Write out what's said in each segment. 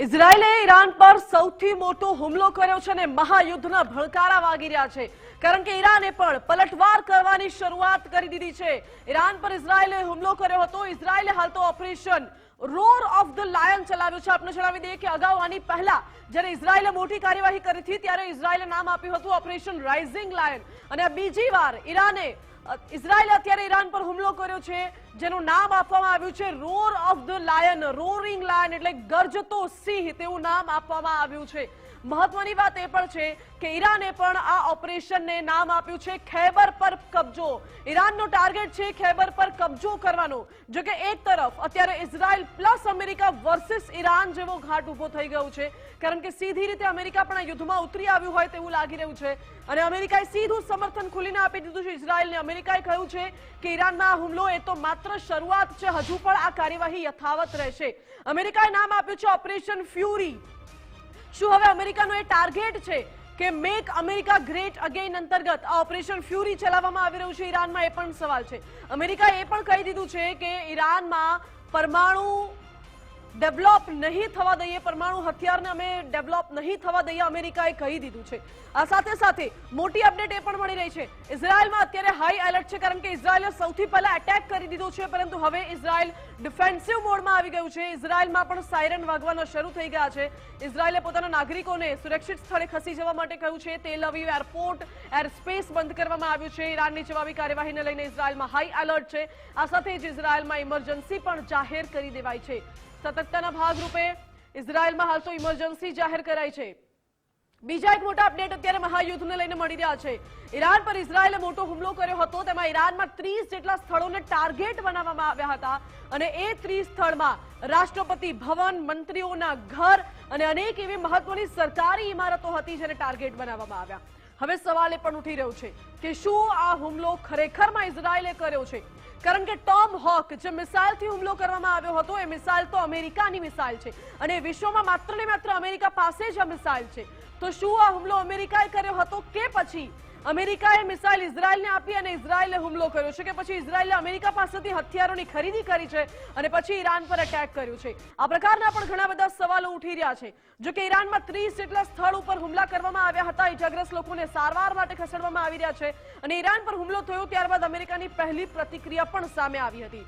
ઇઝરાયેલે Iran પર સૌથી મોટો હુમલો કર્યો છે અને મહાયુદ્ધના ભડકારા વાગી રહ્યા છે, કારણ કે ઈરાને પણ પલટવાર કરવાની શરૂઆત કરી દીધી છે। ઈરાન પર ઇઝરાયેલે હુમલો કર્યો હતો। ઇઝરાયેલે હાલ તો operation roar of the lion ચલાવ્યું છે। આપને જણાવી દઈએ કે અગાઉ આની પહેલા જ્યારે ઇઝરાયેલે મોટી કાર્યવાહી કરી હતી ત્યારે ઇઝરાયેલે નામ આપ્યું હતું ઓપરેશન રાઇઝિંગ લાયન, અને આ બીજી વાર ઇઝરાયેલે અત્યારે ઈરાન પર હુમલો કર્યો છે, જેનું નામ આપવામાં આવ્યું છે roar of the lion, roaring lion એટલે ગર્જતો સિંહ તેવું નામ આપવામાં આવ્યું છે। મહત્વની વાત એ પણ છે કે ઈરાને પણ આ ઓપરેશનને નામ આપ્યું છે ખૈબર પર કબજો। ઈરાનનો ટાર્ગેટ છે ખૈબર પર કબજો કરવાનો। જો કે એક તરફ અત્યારે Israel plus America versus Iran જેવો ઘાટ ઉભો થઈ ગયો છે, કારણ કે સીધી રીતે અમેરિકા પણ આ યુદ્ધમાં ઉતરી આવ્યું હોય તેવું લાગી રહ્યું છે, અને અમેરિકાએ સીધું સમર્થન ખુલીને આપી દીધું છે ઇઝરાયલને। અમેરિકાએ કહ્યું છે કે ઈરાનના હુમલો એ તો માત્ર શરૂઆત છે, હજુ પણ આ કાર્યવાહી યથાવત રહેશે। અમેરિકાએ નામ આપ્યું છે ઓપરેશન ફ્યુરી। શું હવે અમેરિકાનો એ ટાર્ગેટ છે કે મેક અમેરિકા ગ્રેટ અગેન અંતર્ગત આ ઓપરેશન ફ્યુરી ચલાવવામાં આવી રહ્યું છે ઈરાનમાં? એ પણ સવાલ છે। અમેરિકાએ એ પણ કહી દીધું છે કે ઈરાનમાં પરમાણુ ડેવલપ નહીં થવા દઈએ, પરમાણુ હથિયારને અમે ડેવલપ નહીં થવા દઈએ, અમેરિકાએ કહી દીધું છે। આ સાથે સાથે મોટી અપડેટ એ પણ મળી રહી છે, ઇઝરાયલમાં અત્યારે હાઈ એલર્ટ છે, કારણ કે ઇઝરાયલે સૌથી પહેલા એટેક કરી દીધો છે, પરંતુ હવે ઇઝરાયલ ડિફેન્સિવ મોડમાં આવી ગયું છે। ઇઝરાયલમાં પણ સાયરન વાગવાના શરૂ થઈ ગયા છે। ઇઝરાયલે પોતાના નાગરિકોને સુરક્ષિત સ્થળે ખસી જવા માટે કહ્યું છે। તેલ અવીવ એરપોર્ટ, એર સ્પેસ બંધ કરવામાં આવ્યું છે। ઈરાનની જવાબી કાર્યવાહીને લઈને ઇઝરાયલમાં હાઈ એલર્ટ છે। આ સાથે જ ઇઝરાયલમાં ઇમરજન્સી પણ જાહેર કરી દેવાઈ છે। સતર્કતાના ભાગરૂપે ઇઝરાયલમાં હાલ તો ઇમરજન્સી જાહેર કરાઈ છે। બીજા એક મોટા અપડેટ અત્યારે મહાયુદ્ધને લઈને મળી રહ્યા છે। ઈરાન પર ઇઝરાયલે મોટો હુમલો કર્યો હતો, તેમાં ઈરાનમાં 30 જેટલા સ્થળોને ટાર્ગેટ બનાવવામાં આવ્યા હતા, અને એ 30 સ્થળમાં રાષ્ટ્રપતિ ભવન, મંત્રીઓના ઘર અને અનેક એવી મહત્વની સરકારી ઇમારતો હતી જેને ટાર્ગેટ બનાવવામાં આવ્યા। હવે સવાલ એ પણ ઉઠી રહ્યો છે કે શું આ હુમલો ખરેખરમાં ઇઝરાયલે કર્યો છે? કારણ કે ટોમ હોક જે મિસાઇલથી હુમલો કરવામાં આવ્યો હતો એ મિસાઇલ તો અમેરિકાની મિસાઇલ છે, અને વિશ્વમાં માત્ર ને માત્ર અમેરિકા પાસે જ આ મિસાઇલ છે। તો શું આ હુમલો અમેરિકાએ કર્યો હતો, કે પછી અમેરિકાએ મિસાઇલ ઇઝરાયલને આપી અને ઇઝરાયલે હુમલો કર્યો છે, કે પછી ઇઝરાયલે અમેરિકા પાસેથી હથિયારોની ખરીદી કરી છે અને પછી ઈરાન પર એટેક કર્યું છે? આ પ્રકારના પણ ઘણા બધા સવાલો ઉઠી રહ્યા છે। જો કે ઈરાનમાં 30 જેટલા સ્થળ ઉપર હુમલા કરવામાં આવ્યા હતા, ઇજાગ્રસ્ત લોકોને સારવાર માટે ખસેડવામાં આવી રહ્યા છે, અને ઈરાન પર હુમલો થયો ત્યારબાદ અમેરિકાની પહેલી પ્રતિક્રિયા પણ સામે આવી હતી।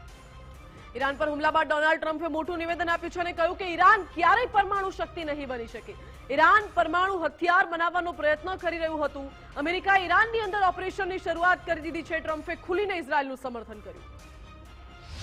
ઈરાન પર હુમલા બાદ ડોનાલ્ડ ટ્રમ્પે મોટું નિવેદન આપ્યું છે અને કહ્યું કે ઈરાન ક્યારેય પરમાણુ શક્તિ નહીં બની શકે। ઈરાન પરમાણુ હથિયાર બનાવવાનો પ્રયત્ન કરી રહ્યું હતું। અમેરિકાએ ઈરાનની અંદર ઓપરેશનની શરૂઆત કરી દીધી છે। ટ્રમ્પે ખુલીને ઇઝરાયલનું સમર્થન કર્યું।